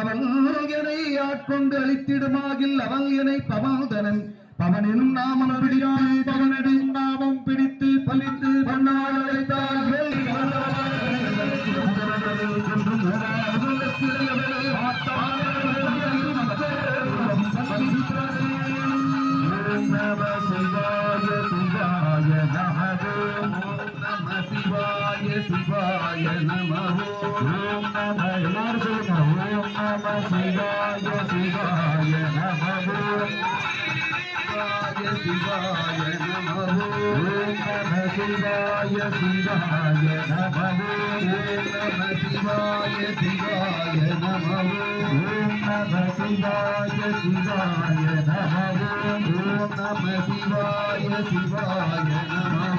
அவன் என்னை ஆட்கொண்டு அழித்திடுமாகில் அவன் என்னை பவந்தனன் பவனினும் நாமம் பிடித்து பவனிடும் நாமம் பிடித்து பலித்து பண்ணால் அழைத்தால் சிவாய நம ஓம் நம எல்லாரும் சொல்லுங்க ஓம் நம சிவாய சிவாய நம சிவாய நம ஓம் நம சிவாய சிவாய நம ஓம் நம சிவாய சிவாய நம ஓம் நம சிவாய சிவாய நம ஓம் நம சிவாய சிவாய நம